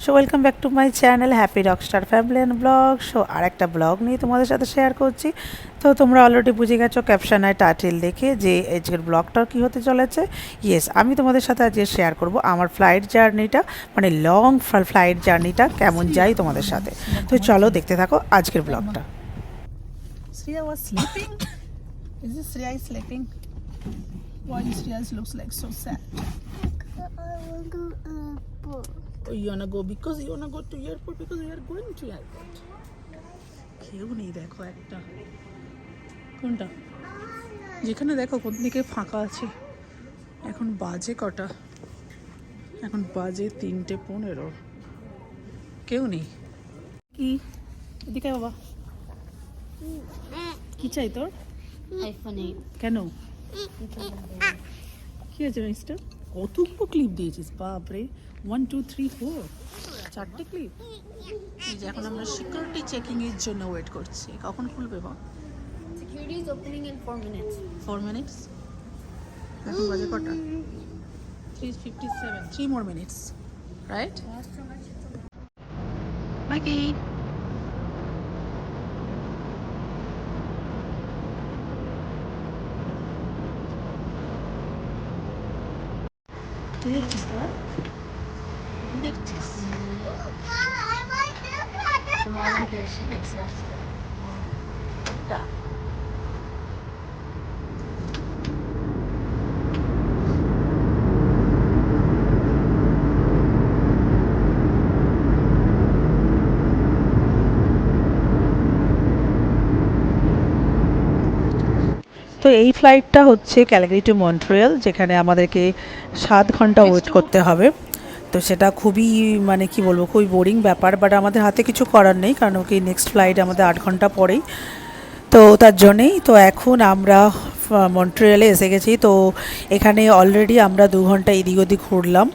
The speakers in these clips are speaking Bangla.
So welcome back to my channel happy rockstar family and blog. So আর একটা ব্লগ নিয়ে তোমাদের সাথে শেয়ার করছি। তো তোমরা অলরেডি বুঝে গেছো ক্যাপশন আর টাইটেল দেখে যে আজকের ব্লগটার কী হতে চলেছে। ইয়েস, আমি তোমাদের সাথে আজকে শেয়ার করব আমার ফ্লাইট জার্নিটা, মানে লং ফ্লাইট জার্নিটা কেমন যাই তোমাদের সাথে। তো চলো দেখতে থাকো আজকের ব্লগটা। Shreya was sleeping. Is this Shreya is sleeping? Why Shreya looks like so sad? Oh, you wanna go because you wanna go to airport because we are going to airport. কেউ নেই দেখো একটা, কোনটা যেখানে দেখো কোন দিকে ফাঁকা আছে। এখন বাজে কটা? এখন বাজে 3:15। কেউ নেই। কি এদিকে বাবা, কি চাই তোর? iPhone 8. কেন কি আছে মিস্টার? কতগুলো ক্লিপ দিয়েছিস বাপরে, 1 2 3 4 চারটে ক্লিপ। এই যে এখন আমরা সিকিউরিটি চেকিং এর জন্য ওয়েট করছি, কখন খুলবে বা? Security is opening in 4 minutes. 4 minutes. এখন বাজে কটা? 3:57, 3 more minutes, right? Maggie, দেখছিস না? দেখছিস? Tomorrow there's next semester. এটা তো এই ফ্লাইটটা হচ্ছে ক্যালগারি টু মন্ট্রিয়াল, যেখানে আমাদেরকে 7 ঘন্টা ওয়েট করতে হবে। তো সেটা খুবই মানে কি বলবো, খুবই বোরিং ব্যাপার, বাট আমাদের হাতে কিছু করার নেই, কারণ কি নেক্সট ফ্লাইট আমাদের 8 ঘন্টা পরেই। তো তার জন্যেই তো এখন আমরা মন্ট্রিয়ালে এসে গেছি। তো এখানে অলরেডি আমরা 2 ঘন্টা এদিক ওদিক ঘুরলাম।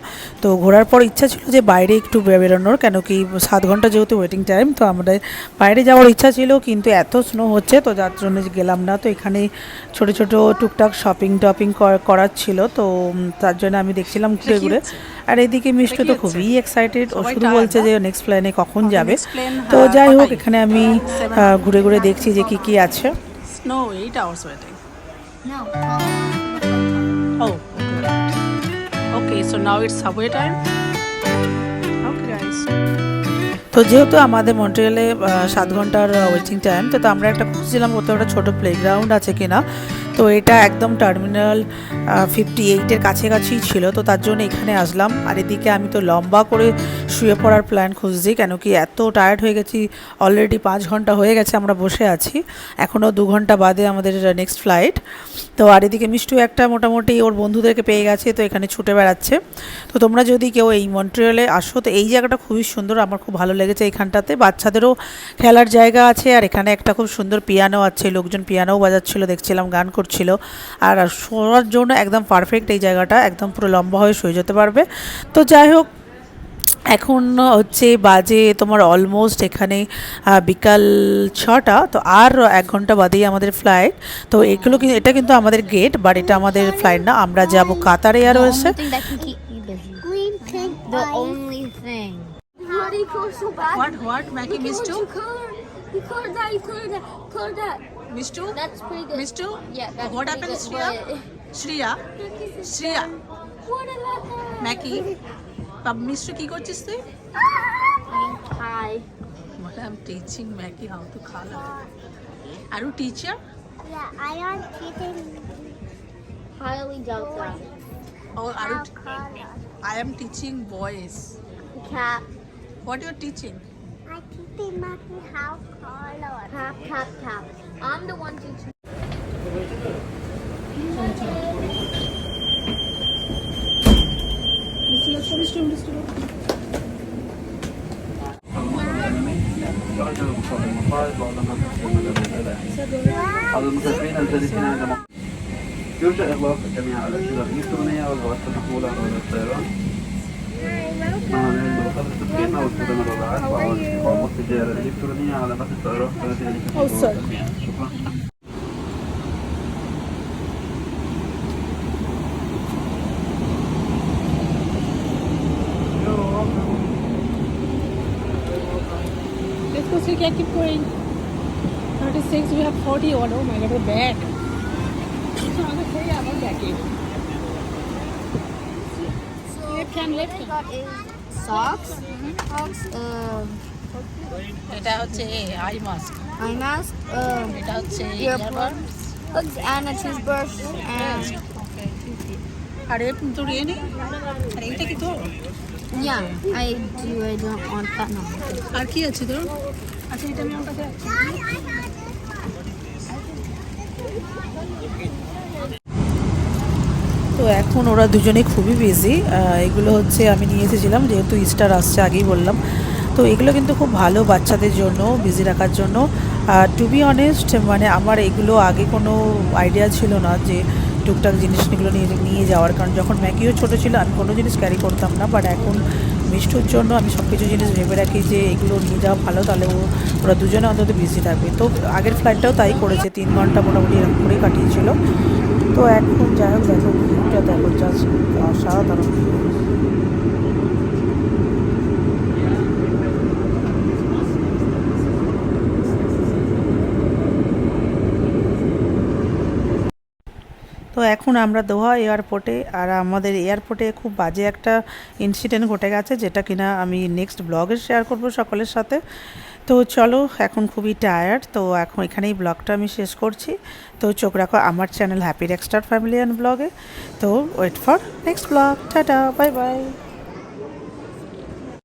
তো ঘোরার পর ইচ্ছা ছিল যে বাইরে একটু বেরোনোর, কেন কি 7 ঘন্টা যেহেতু ওয়েটিং টাইম, তো আমাদের বাইরে যাওয়ার ইচ্ছা ছিল, কিন্তু এত স্নো হচ্ছে তো যার জন্য গেলাম না। তো এখানে ছোট ছোট টুকটাক শপিং টপিং করার ছিল, তো তার জন্য আমি দেখছিলাম ঘুরে ঘুরে। আর এদিকে মিষ্টু তো খুবই এক্সাইটেড, ও শুধু বলছে যে নেক্সট প্ল্যানে কখন যাবে। তো যাই হোক, এখানে আমি ঘুরে ঘুরে দেখছি যে কি কি আছে। Snow 8 hours waiting. No. Oh, okay. So now it's subway time. Okay, guys. তো যেহেতু আমাদের মন্ট্রিয়ালে 7 ঘন্টার ওয়েটিং টাইম, তো আমরা একটা খুঁজছিলাম কোথাও একটা ছোটো প্লেগ্রাউন্ড আছে কিনা। তো এটা একদম টার্মিনাল 58-এর কাছাকাছি ছিল, তো তার জন্য এখানে আসলাম। আর এদিকে আমি তো লম্বা করে শুয়ে পড়ার প্ল্যান খুঁজছি, কেন কি এত টায়ার্ড হয়ে গেছি। অলরেডি 5 ঘন্টা হয়ে গেছে আমরা বসে আছি, এখনও 2 ঘন্টা বাদে আমাদের নেক্সট ফ্লাইট। তো আর এদিকে মিষ্টু একটা মোটামুটি ওর বন্ধুদেরকে পেয়ে গেছে, তো এখানে ছুটে বেড়াচ্ছে। তো তোমরা যদি কেউ এই মন্ট্রিয়ালে আসো, তো এই জায়গাটা খুবই সুন্দর, আমার খুব ভালো লেগেছে। এইখানটাতে বাচ্চাদেরও খেলার জায়গা আছে, আর এখানে একটা খুব সুন্দর পিয়ানো আছে, লোকজন পিয়ানোও বাজাচ্ছিল, দেখছিলাম গান করছিল। আর শোয়ার জন্য একদম পারফেক্ট এই জায়গাটা, একদম পুরো লম্বা হয়ে শুয়ে যেতে পারবে। তো যাই হোক, এখন হচ্ছে বাজে তোমার অলমোস্ট এখানে বিকাল 6টা। তো আর 1 ঘন্টা বাদেই আমাদের ফ্লাইট। তো এগুলো কিন্তু, এটা কিন্তু আমাদের গেট, বাট এটা আমাদের ফ্লাইট না। আমরা যাব কাতার এয়ারওয়েজে। The only thing that can keep me busy. Green pink. The only thing. Why do you color so bad? What Maggie, Mistu? You colored that. You colored that. Colored that. Mistu? That's pretty good. Mistu? Yeah, that's What pretty happened, good. Shreya? Shreya? What about that? Maggie? Mistu কি করছিস তুই? Hi. Well, I'm teaching Maggie how to color. Are you teacher? Yeah, I am teaching Highly doubt that. Or are you color. I am teaching boys. Cat. What you are teaching? I teaching Maggie how color. Tap, tap, tap. I'm the one teaching. على المسافرين الجالسين عند يرجى إغلاق جميع الأجهزة الإلكترونية والجوات المحمولة على الطيران مع المرتبط بالتدخين أو استخدام الوضعات وأقامة التجارة الإلكترونية على متن الطيران التي شكرا. 2, 3, yeah, keep going. 36, we have 41. Oh my god, we're back. Left hand, left hand. got is socks, এটা হচ্ছে আই মাস্ক, eye mask, এটা হচ্ছে earplugs, and a toothbrush, and আর এর তোর এ নেই, আর এইটা কি তোর? yeah, I don't want that no. আর কি আছে তোর? আচ্ছা এটা আমি আমার কাছে আছে। তো এখন ওরা দুজনে খুবই বিজি। এগুলো হচ্ছে আমি নিয়ে এসেছিলাম, যেহেতু ইস্টার আসছে আগেই বললাম। তো এগুলো কিন্তু খুব ভালো বাচ্চাদের জন্য বিজি রাখার জন্য। টু বি অনেস্ট, মানে আমার এগুলো আগে কোনো আইডিয়া ছিল না যে টুকটাক জিনিসগুলো নিয়ে যাওয়ার, কারণ যখন ম্যাকিও ছোটো ছিল আমি কোনো জিনিস ক্যারি করতাম না, বাট এখন মিষ্টুর জন্য আমি সব কিছু জিনিস ভেবে রাখি যে এগুলো নিয়ে যাওয়া ভালো, তাহলে ওরা দুজনে অন্তত বিজি থাকবে। তো আগের ফ্লাইটটাও তাই করেছে, 3 ঘন্টা মোটামুটি এরকম করেই কাটিয়েছিল। তো এখন যাই হোক, দেখো ভিউটা দেখো, জাস্ট অসাধারণ। তো এখন আমরা দোহা এয়ারপোর্টে, আর আমাদের এয়ারপোর্টে খুব বাজে একটা ইনসিডেন্ট ঘটে গেছে, যেটা কিনা আমি নেক্সট ব্লগে শেয়ার করব সকলের সাথে। তো চলো, এখন খুবই টায়ার্ড, তো এখন এখানেই ব্লগটা আমি শেষ করছি। তো চোখ রাখো আমার channel happy rockstar family and ব্লগে। তো wait for next blog. Tata, bye by.